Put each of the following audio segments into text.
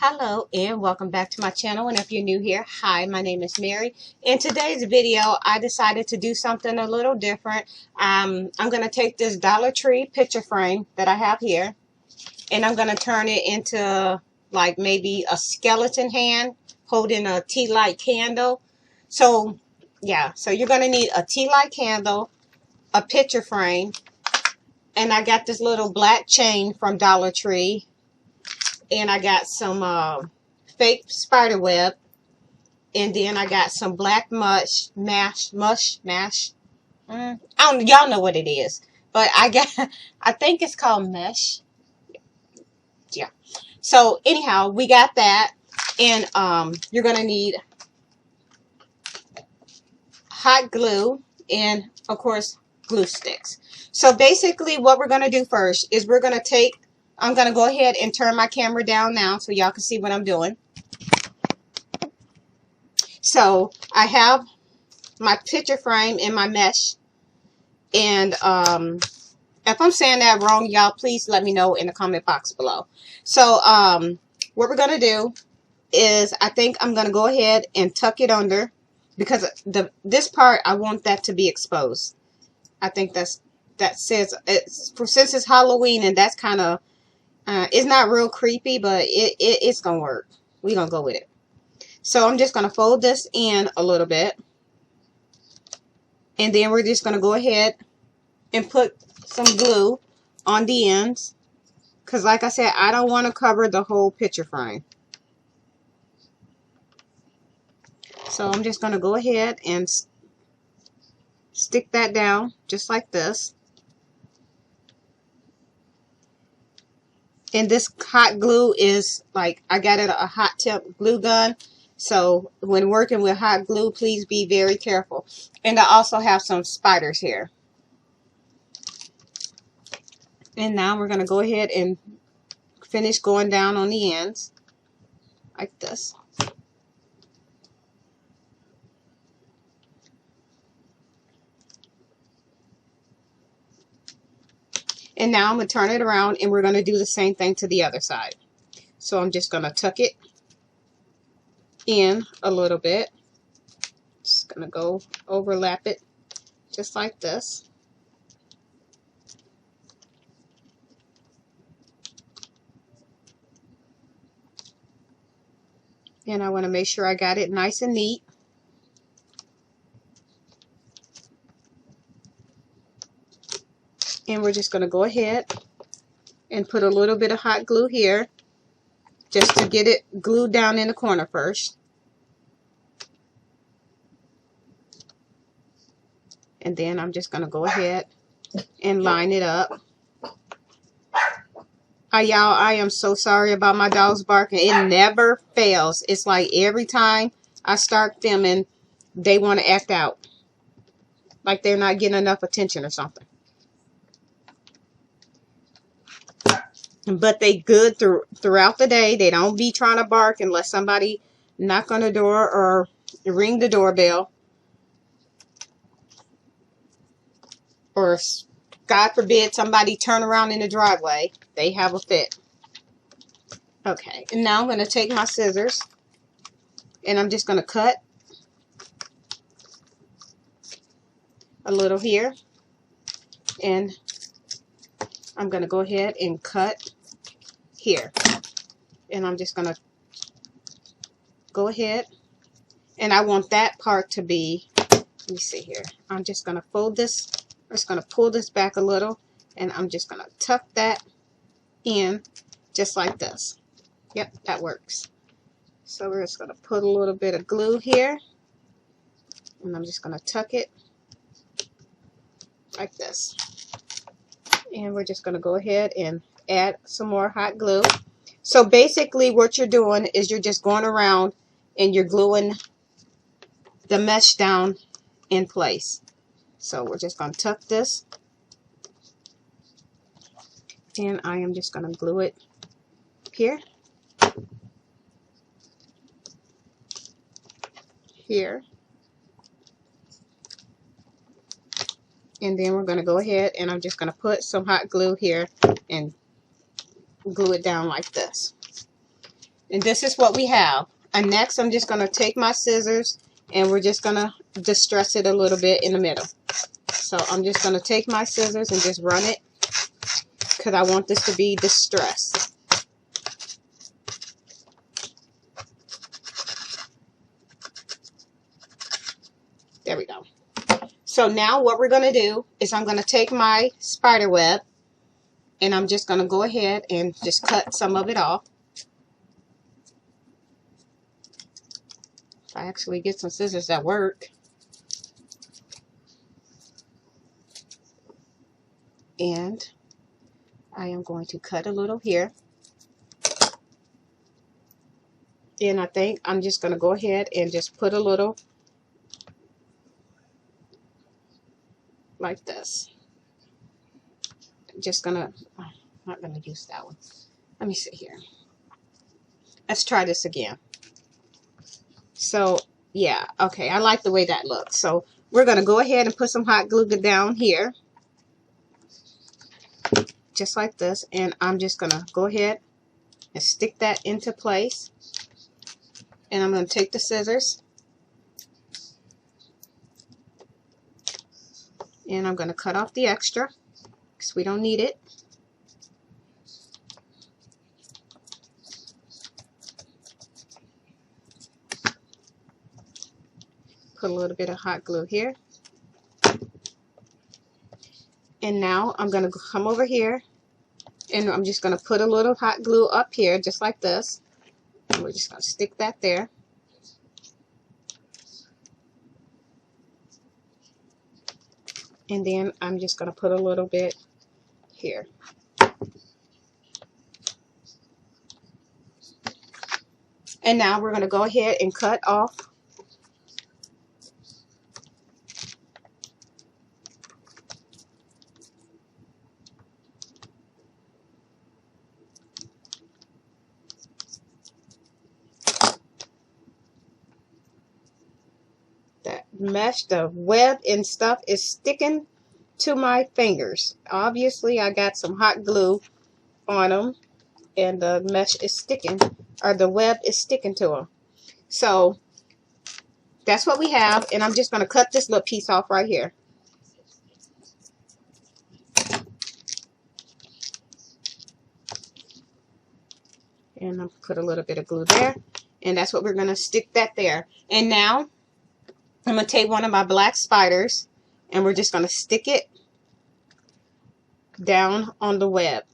Hello and welcome back to my channel, and if you're new here, hi, my name is Mary. In today's video I decided to do something a little different. I'm going to take this Dollar Tree picture frame that I have here and I'm going to turn it into like maybe a skeleton hand holding a tea light candle. So yeah, so you're going to need a tea light candle, a picture frame, and I got this little black chain from Dollar Tree. And I got some fake spider web, and then I got some black mash. Y'all know what it is, but I think it's called mesh. Yeah. So anyhow, we got that, and you're gonna need hot glue and of course glue sticks. So basically, what we're gonna do first is I'm going to go ahead and turn my camera down now so y'all can see what I'm doing. So I have my picture frame and my mesh. And if I'm saying that wrong, y'all, please let me know in the comment box below. So what we're going to do is I think I'm going to go ahead and tuck it under, because this part, I want that to be exposed. I think since it's Halloween, and that's kind of it's not real creepy, but it's gonna work. We're gonna go with it. So I'm just gonna fold this in a little bit, and then we're just gonna go ahead and put some glue on the ends, because like I said, I don't want to cover the whole picture frame. So I'm just gonna go ahead and stick that down just like this. And this hot glue is like, I got it a hot tip glue gun. So when working with hot glue, please be very careful. And I also have some spiders here. And now we're going to go ahead and finish going down on the ends like this. And now I'm going to turn it around, and we're going to do the same thing to the other side. So I'm just going to tuck it in a little bit. Just going to go overlap it just like this. And I want to make sure I got it nice and neat. And we're just going to go ahead and put a little bit of hot glue here, just to get it glued down in the corner first. And then I'm just going to go ahead and line it up. Y'all, I am so sorry about my dogs barking. It never fails. It's like every time I start filming, they want to act out. Like they're not getting enough attention or something. But they good throughout the day. They don't be trying to bark unless somebody knock on the door or ring the doorbell. Or, God forbid, somebody turn around in the driveway. They have a fit. Okay, and now I'm going to take my scissors, and I'm just going to cut a little here. And I'm going to go ahead and cut here. And I'm just going to go ahead, and I want that part to be, let me see here. I'm just going to fold this. I'm just going to pull this back a little, and I'm just going to tuck that in just like this. Yep, that works. So we're just going to put a little bit of glue here, and I'm just going to tuck it like this. And we're just going to go ahead and add some more hot glue. So basically what you're doing is you're just going around and you're gluing the mesh down in place. So we're just going to tuck this, and I am just going to glue it here, here, and then we're going to go ahead and I'm just going to put some hot glue here and glue it down like this. And this is what we have. And next I'm just going to take my scissors and we're just going to distress it a little bit in the middle. So I'm just going to take my scissors and just run it because I want this to be distressed. There we go. So now what we're going to do is I'm going to take my spider web and I'm just going to go ahead and just cut some of it off. If I actually get some scissors that work. And I am going to cut a little here. And I think I'm just going to go ahead and just put a little like this. Just gonna, I'm not gonna use that one. Let me see here. Let's try this again. So yeah, okay, I like the way that looks. So we're gonna go ahead and put some hot glue down here, just like this, and I'm just gonna go ahead and stick that into place. And I'm gonna take the scissors and I'm gonna cut off the extra because we don't need it. Put a little bit of hot glue here. And now I'm going to come over here and I'm just going to put a little hot glue up here just like this. And we're just going to stick that there. And then I'm just going to put a little bit here. And now we're going to go ahead and cut off that mesh. The web and stuff is sticking to my fingers. Obviously I got some hot glue on them and the mesh is sticking, or the web is sticking to them. So that's what we have, and I'm just going to cut this little piece off right here. And I'll put a little bit of glue there, and that's what we're going to stick that there. And now I'm going to take one of my black spiders and we're just going to stick it down on the web.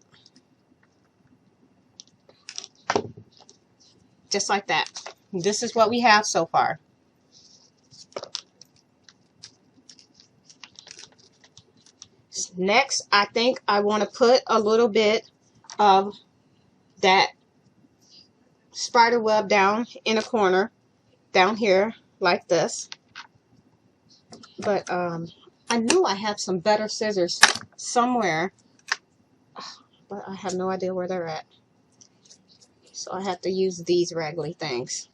Just like that. This is what we have so far. Next, I think I want to put a little bit of that spider web down in a corner, down here, like this. But I knew I had some better scissors somewhere, but I have no idea where they're at. So I have to use these raggedy things.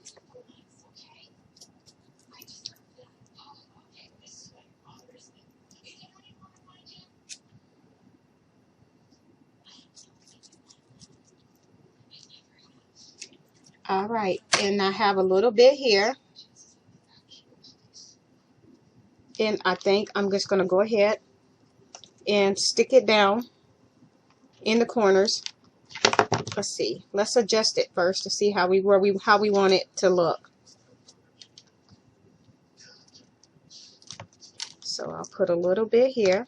All right, and I have a little bit here. And I think I'm just going to go ahead and stick it down in the corners. Let's see. Let's adjust it first to see how we want it to look. So I'll put a little bit here.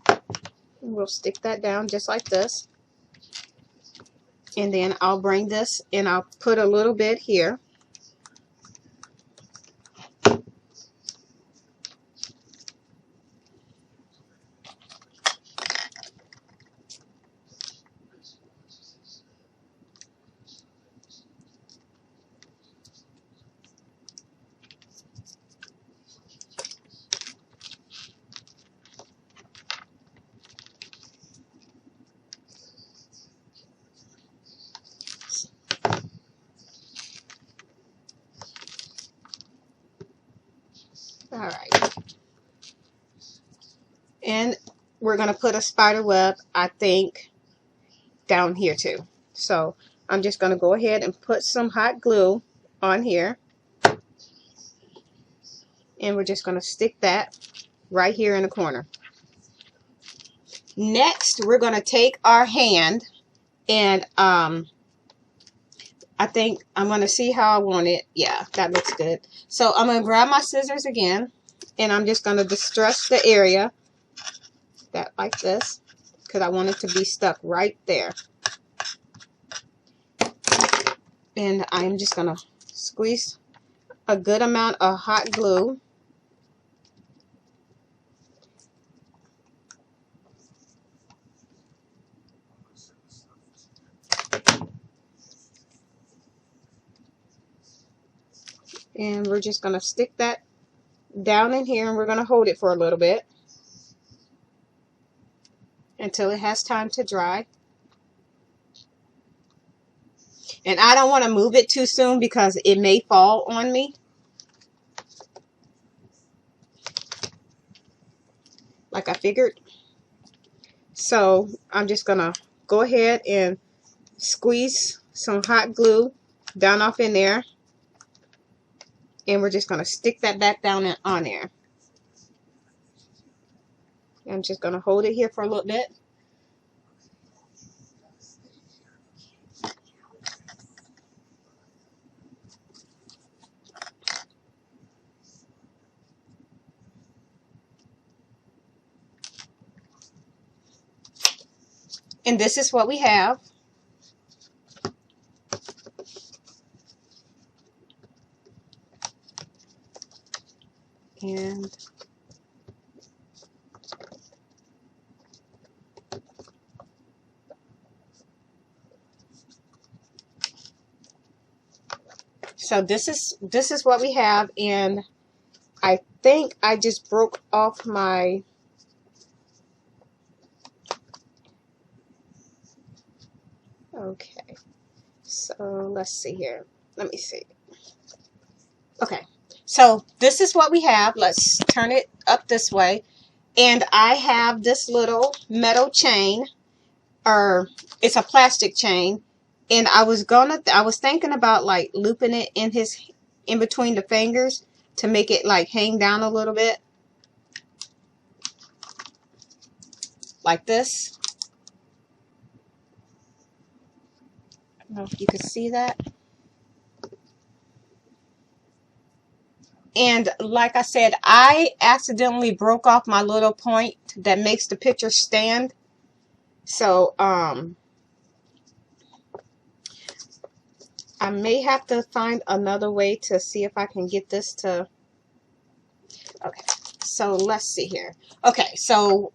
And we'll stick that down just like this. And then I'll bring this and I'll put a little bit here. All right. And we're going to put a spider web, I think, down here too. So I'm just going to go ahead and put some hot glue on here. And we're just going to stick that right here in the corner. Next, we're going to take our hand and I think I'm going to see how I want it. Yeah, that looks good. So I'm going to grab my scissors again, and I'm just going to distress the area that like this, because I want it to be stuck right there. And I'm just going to squeeze a good amount of hot glue. And we're just going to stick that down in here, and we're going to hold it for a little bit until it has time to dry. And I don't want to move it too soon because it may fall on me. Like I figured. So I'm just going to go ahead and squeeze some hot glue down off in there. And we're just going to stick that back down on there. I'm just going to hold it here for a little bit. And this is what we have. And so this is what we have, and I think I just broke off my okay. So let's see here. Let me see. Okay. So this is what we have. Let's turn it up this way. And I have this little metal chain, or it's a plastic chain, and I was thinking about like looping it in between the fingers to make it like hang down a little bit like this. I don't know if you can see that. And like I said, I accidentally broke off my little point that makes the picture stand. So I may have to find another way to see if I can get this to. Okay, so let's see here. Okay, so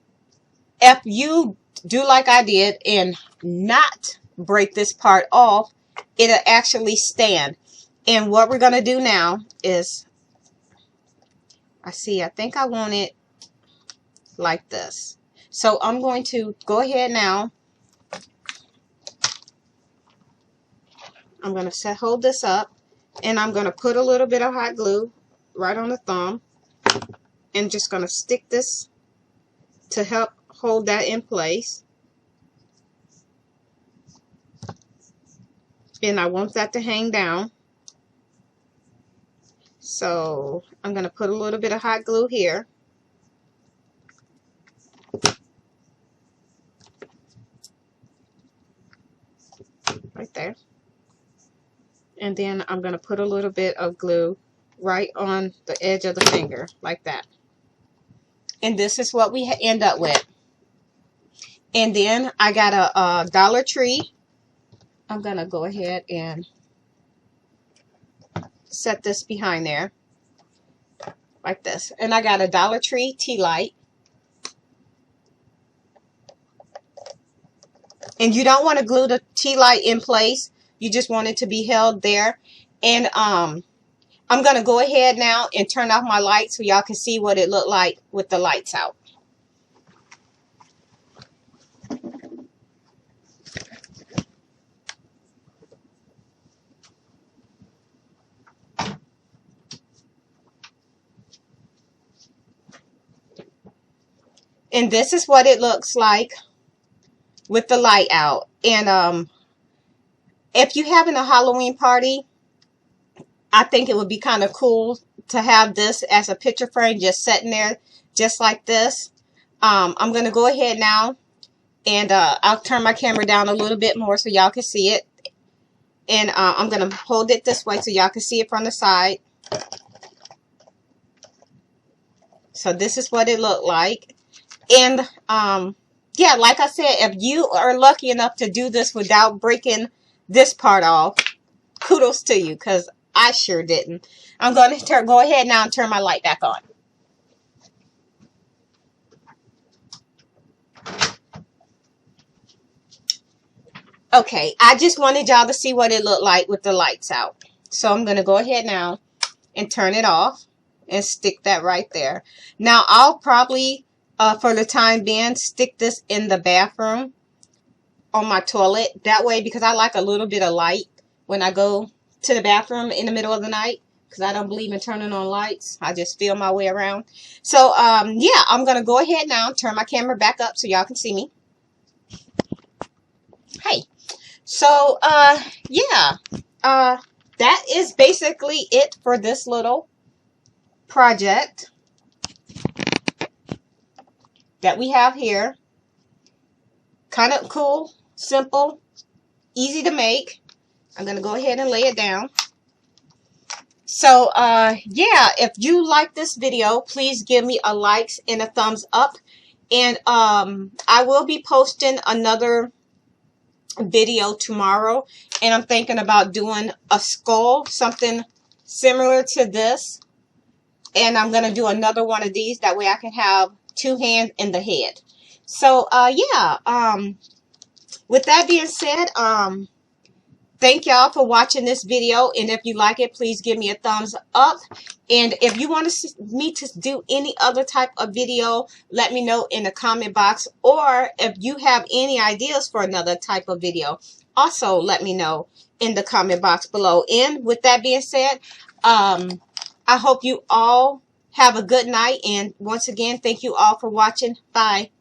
if you do like I did and not break this part off, it'll actually stand. And what we're going to do now is, I think I want it like this. So I'm going to go ahead now. I'm going to hold this up, and I'm going to put a little bit of hot glue right on the thumb, and just going to stick this to help hold that in place. And I want that to hang down. So I'm going to put a little bit of hot glue here. Right there. And then I'm going to put a little bit of glue right on the edge of the finger, like that. And this is what we end up with. And then I got a Dollar Tree. I'm going to go ahead and set this behind there, like this. And I got a Dollar Tree tea light. And you don't want to glue the tea light in place. You just want it to be held there. And I'm going to go ahead now and turn off my light so y'all can see what it looked like with the lights out. And this is what it looks like with the light out. And if you're having a Halloween party, I think it would be kind of cool to have this as a picture frame just sitting there just like this. I'm going to go ahead now and I'll turn my camera down a little bit more so y'all can see it. And I'm going to hold it this way so y'all can see it from the side. So this is what it looked like. And yeah, like I said, if you are lucky enough to do this without breaking this part off, kudos to you, because I sure didn't. I'm going to go ahead now and turn my light back on. Okay, I just wanted y'all to see what it looked like with the lights out. So I'm going to go ahead now and turn it off and stick that right there. Now, I'll probably, for the time being, stick this in the bathroom on my toilet. That way, because I like a little bit of light when I go to the bathroom in the middle of the night, because I don't believe in turning on lights. I just feel my way around. So, yeah, I'm going to go ahead now and turn my camera back up so y'all can see me. Hey. So, yeah, that is basically it for this little project that we have here. Kind of cool, simple, easy to make. I'm going to go ahead and lay it down. So, yeah, if you like this video, please give me a like and a thumbs up. And I will be posting another video tomorrow, and I'm thinking about doing a skull, something similar to this, and I'm going to do another one of these, that way I can have two hands in the head. So yeah, with that being said, thank y'all for watching this video, and if you like it, please give me a thumbs up. And if you want me to do any other type of video, let me know in the comment box. Or if you have any ideas for another type of video, also let me know in the comment box below. And with that being said, I hope you all have a good night. And once again, thank you all for watching. Bye.